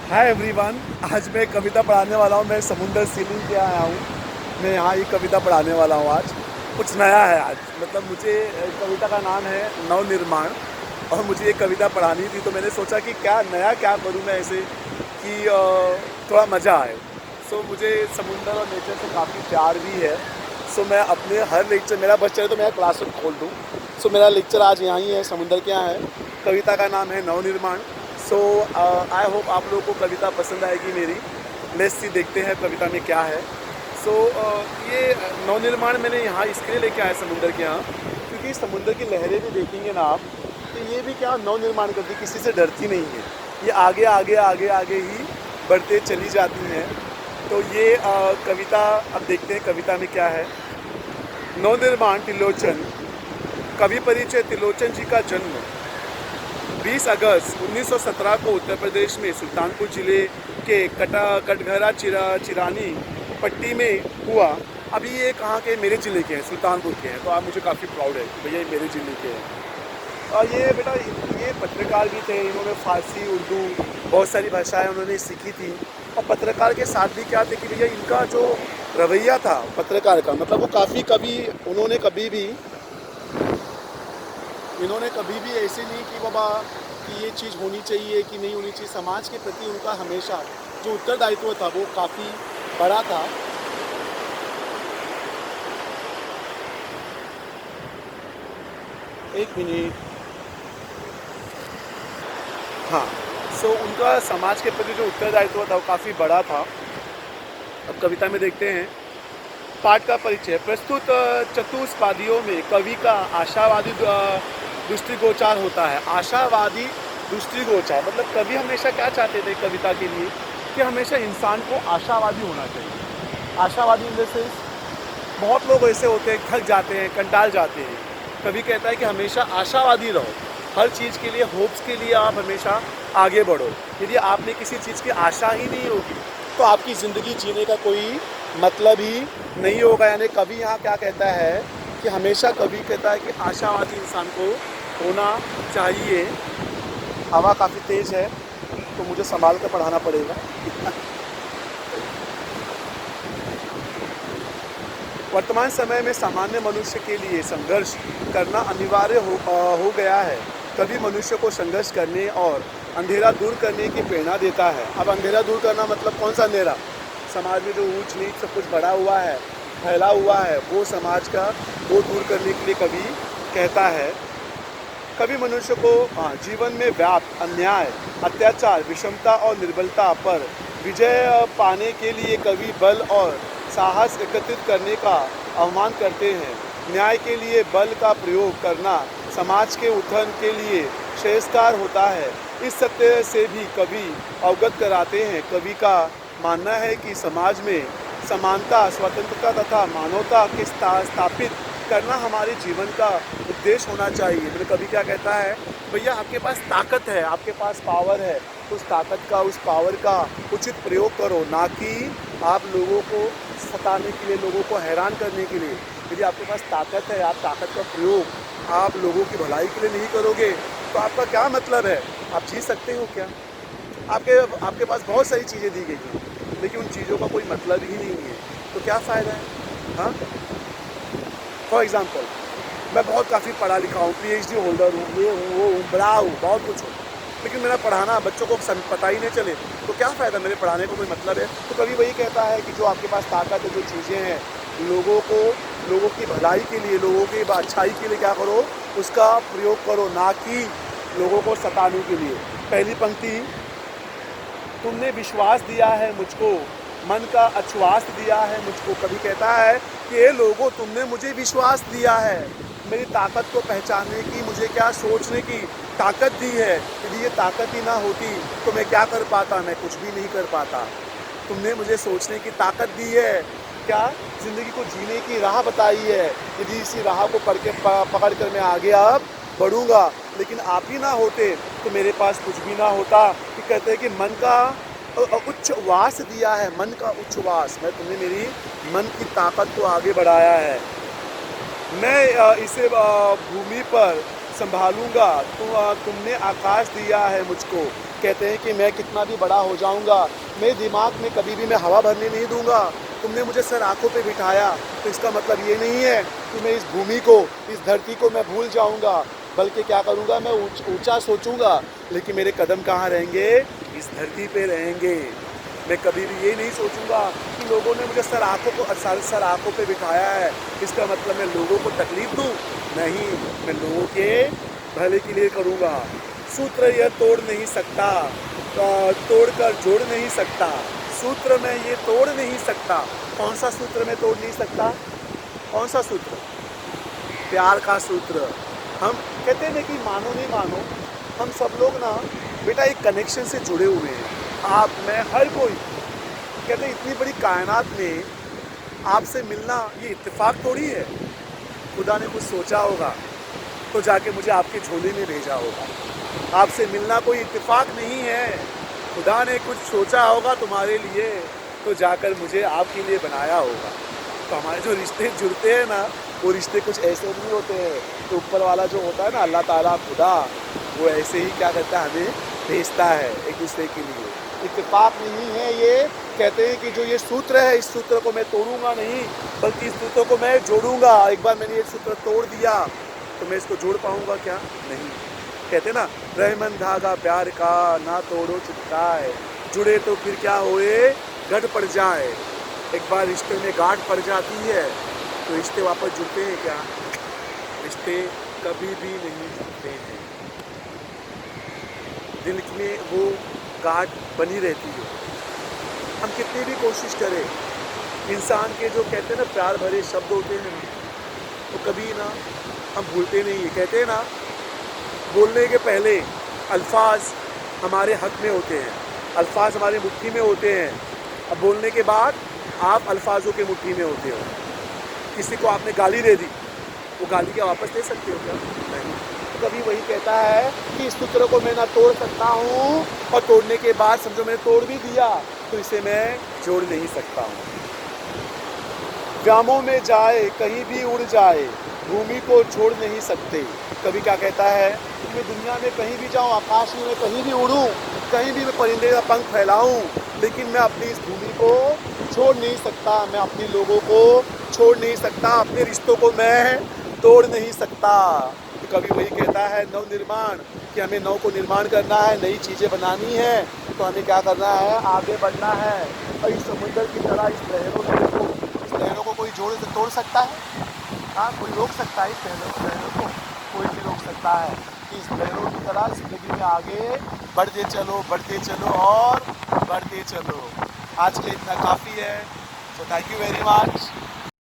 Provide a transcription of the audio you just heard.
Hi everyone. आज मैं कविता पढ़ाने वाला हूँ। मैं समुंदर सीलिंग के आया हूँ। मैं यहाँ ये कविता पढ़ाने वाला हूँ। आज कुछ नया है। आज मतलब मुझे कविता का नाम है नवनिर्माण और मुझे ये कविता पढ़ानी थी, तो मैंने सोचा कि क्या नया क्या करूँ मैं ऐसे कि थोड़ा मज़ा आए। सो मुझे समुंदर और नेचर से काफ़ी प्यार भी है। सो मैं अपने हर लेक्चर, मेरा बस चले तो मैं क्लासरूम खोल दूँ। सो मेरा लेक्चर आज यहाँ ही है, समुंदर के यहाँ है। कविता का नाम है नवनिर्माण। सो आई होप आप लोगों को कविता पसंद आएगी मेरी। लेट्स सी, देखते हैं कविता में क्या है। सो ये नवनिर्माण मैंने यहाँ इसके लिए लेके आया समुंदर के यहाँ, क्योंकि समुंदर की लहरें भी देखेंगे ना आप, तो ये भी क्या नवनिर्माण करती, किसी से डरती नहीं है। ये आगे आगे आगे आगे ही बढ़ते चली जाती हैं। तो ये कविता अब देखते हैं कविता में क्या है। नवनिर्माण त्रिलोचन। कवि परिचय। त्रिलोचन जी का जन्म 20 अगस्त 1917 को उत्तर प्रदेश में सुल्तानपुर जिले के कटघरा चिरानी पट्टी में हुआ। अभी ये कहाँ के, मेरे ज़िले के हैं, सुल्तानपुर के हैं। तो आप मुझे काफ़ी प्राउड है भैया ये मेरे ज़िले के हैं। और ये बेटा ये पत्रकार भी थे। इन्होंने फ़ारसी, उर्दू, बहुत सारी भाषाएं उन्होंने सीखी थी। और पत्रकार के साथ भी क्या थे कि भैया इनका जो रवैया था पत्रकार का, मतलब वो काफ़ी, कभी इन्होंने कभी भी ऐसे नहीं कि बाबा कि ये चीज़ होनी चाहिए कि नहीं होनी चाहिए। समाज के प्रति उनका हमेशा जो उत्तरदायित्व था वो काफ़ी बड़ा था। एक मिनट। हाँ। सो उनका समाज के प्रति जो उत्तरदायित्व था वो काफ़ी बड़ा था। अब कविता में देखते हैं। पाठ का परिचय। प्रस्तुत चतुष्पादियों में कवि का आशावादी दृष्टिगोचर होता है। आशावादी दृष्टिगोचर मतलब कवि हमेशा क्या चाहते थे कविता के लिए कि हमेशा इंसान को आशावादी होना चाहिए। आशावादी इन द सेंस, बहुत लोग ऐसे होते हैं थक जाते हैं, कंटाल जाते हैं। कवि कहता है कि हमेशा आशावादी रहो। हर चीज़ के लिए, होप्स के लिए आप हमेशा आगे बढ़ो। यदि आपने किसी चीज़ की आशा ही नहीं होगी तो आपकी ज़िंदगी जीने का कोई मतलब ही नहीं होगा। यानी कवि यहाँ क्या कहता है कि हमेशा कवि कहता है कि आशावादी इंसान को होना चाहिए। हवा काफ़ी तेज़ है तो मुझे संभाल कर पढ़ाना पड़ेगा। वर्तमान समय में सामान्य मनुष्य के लिए संघर्ष करना अनिवार्य हो गया है। कवि मनुष्य को संघर्ष करने और अंधेरा दूर करने की प्रेरणा देता है। अब अंधेरा दूर करना मतलब कौन सा अंधेरा? समाज में जो ऊंच नीच सब कुछ बढ़ा हुआ है, फैला हुआ है, वो समाज का वो दूर करने के लिए कवि कहता है। कवि मनुष्य को जीवन में व्याप्त अन्याय, अत्याचार, विषमता और निर्बलता पर विजय पाने के लिए कवि बल और साहस एकत्रित करने का आह्वान करते हैं। न्याय के लिए बल का प्रयोग करना समाज के उत्थान के लिए श्रेयस्कर होता है। इस सत्य से भी कवि अवगत कराते हैं। कवि का मानना है कि समाज में समानता, स्वतंत्रता तथा मानवता के स्थापित करना हमारे जीवन का उद्देश्य होना चाहिए। मतलब कवि क्या कहता है, भैया आपके पास ताकत है, आपके पास पावर है, उस ताकत का, उस पावर का उचित प्रयोग करो, ना कि आप लोगों को सताने के लिए, लोगों को हैरान करने के लिए। यदि आपके पास ताकत है, आप ताकत का प्रयोग आप लोगों की भलाई के लिए नहीं करोगे तो आपका क्या मतलब है? आप जी सकते हो क्या? आपके पास बहुत सारी चीज़ें दी गई हैं लेकिन उन चीज़ों का कोई मतलब ही नहीं है, तो क्या फ़ायदा है? हाँ, फॉर एग्ज़ाम्पल मैं बहुत काफ़ी पढ़ा लिखा हूँ, PhD होल्डर हूँ, ये हूँ, वो हूँ, बड़ा हूँ, बहुत कुछ हूँ, लेकिन मेरा पढ़ाना बच्चों को पता ही नहीं चले तो क्या फ़ायदा? मेरे पढ़ाने को कोई मतलब है? तो कभी वही कहता है कि जो आपके पास ताकत है, जो चीज़ें हैं, लोगों की भलाई के लिए, लोगों की अच्छाई के लिए क्या करो, उसका प्रयोग करो, ना कि लोगों को सताने के लिए। पहली पंक्ति। तुमने विश्वास दिया है मुझको, मन का आश्वास दिया है मुझको। कभी कहता है कि ये लोगों, तुमने मुझे विश्वास दिया है, मेरी ताकत को पहचानने की, मुझे क्या सोचने की ताकत दी है। यदि ये ताकत ही ना होती तो मैं क्या कर पाता? मैं कुछ भी नहीं कर पाता। तुमने मुझे सोचने की ताकत दी है, क्या ज़िंदगी को जीने की राह बताई है। यदि इसी राह को पकड़ कर मैं आगे अब बढ़ूँगा, लेकिन आप ही ना होते तो मेरे पास कुछ भी ना होता। कि कहते हैं कि मन का उच्छ्वास दिया है, मन का उच्छ्वास, मैं तुमने मेरी मन की ताकत को आगे बढ़ाया है। मैं इसे भूमि पर संभालूंगा। तुमने आकाश दिया है मुझको, कहते हैं कि मैं कितना भी बड़ा हो जाऊंगा, मेरे दिमाग में कभी भी मैं हवा भरने नहीं दूंगा। तुमने मुझे सर आँखों पे बिठाया तो इसका मतलब ये नहीं है कि मैं इस भूमि को, इस धरती को मैं भूल जाऊंगा, बल्कि क्या करूंगा, मैं ऊंचा सोचूंगा, लेकिन मेरे कदम कहाँ रहेंगे, इस धरती पे रहेंगे। मैं कभी भी ये नहीं सोचूंगा कि लोगों ने मुझे सर आँखों पे बिठाया है, इसका मतलब मैं लोगों को तकलीफ दूँ। नहीं, मैं लोगों के भले के लिए करूँगा। सूत्र यह तोड़ नहीं सकता, तोड़ कर जोड़ नहीं सकता, सूत्र में ये तोड़ नहीं सकता। कौन सा सूत्र में तोड़ नहीं सकता? कौन सा सूत्र? प्यार का सूत्र। हम कहते हैं ना कि मानो नहीं मानो, हम सब लोग ना बेटा एक कनेक्शन से जुड़े हुए हैं। आप, मैं, हर कोई। कहते हैं इतनी बड़ी कायनात में आपसे मिलना ये इत्तेफाक थोड़ी है। खुदा ने कुछ सोचा होगा तो जाके मुझे आपके झोले में भेजा होगा। आपसे मिलना कोई इत्तेफाक नहीं है। खुदा ने कुछ सोचा होगा तुम्हारे लिए तो जाकर मुझे आपके लिए बनाया होगा। तो हमारे जो रिश्ते जुड़ते हैं ना, वो रिश्ते कुछ ऐसे नहीं होते हैं। तो ऊपर वाला जो होता है ना, अल्लाह ताला, खुदा, वो ऐसे ही क्या करता है, हमें भेजता है एक दूसरे के लिए। इत्तेफाक नहीं है ये। कहते हैं कि जो ये सूत्र है, इस सूत्र को मैं तोड़ूंगा नहीं, बल्कि इस सूत्र को मैं जोड़ूंगा। एक बार मैंने ये सूत्र तोड़ दिया तो मैं इसको जोड़ पाऊंगा क्या? नहीं। कहते ना, रहमन धागा प्यार का ना तोड़ो चिपकाए, जुड़े तो फिर क्या होए, गठ पड़ जाए। एक बार रिश्ते में गांठ पड़ जाती है तो रिश्ते वापस जुड़ते हैं क्या? रिश्ते कभी भी नहीं जुड़ते हैं। दिल में वो गांठ बनी रहती है। हम कितनी भी कोशिश करें, इंसान के जो कहते हैं ना प्यार भरे शब्द होते हैं ना, तो कभी ना हम भूलते नहीं है। कहते हैं ना, बोलने के पहले अल्फाज हमारे हक में होते हैं, अल्फाज हमारी मुट्ठी में होते हैं। अब बोलने के बाद आप अल्फाजों के मुट्ठी में होते हो। किसी को आपने गाली दे दी, वो गाली क्या वापस दे सकते हो क्या? नहीं। तो कभी वही कहता है कि इस सूत्र को मैं ना तोड़ सकता हूँ, और तोड़ने के बाद समझो मैंने तोड़ भी दिया तो इसे मैं जोड़ नहीं सकता हूँ। व्यामों में जाए, कहीं भी उड़ जाए, भूमि को छोड़ नहीं सकते। कभी क्या कहता है कि मैं दुनिया में कहीं भी जाऊँ, आकाश में मैं कहीं भी उड़ूँ, कहीं भी मैं परिंदे का पंख फैलाऊँ, लेकिन मैं अपनी इस भूमि को छोड़ नहीं सकता, मैं अपने लोगों को छोड़ नहीं सकता, अपने रिश्तों को मैं तोड़ नहीं सकता। तो कभी वही कहता है नव निर्माण, कि हमें नव को निर्माण करना है, नई चीज़ें बनानी है, तो हमें क्या करना है, आगे बढ़ना है। और इस समुद्र की तरह इस लहरों को कोई तोड़ सकता है? हाँ, कोई रोक सकता है? इस लहरों को कोई नहीं रोक सकता है। कि इस लहरों की तरह ज़िंदगी में आगे बढ़ते चलो और बढ़ते चलो। आज के लिए इतना काफ़ी है। So thank you very much.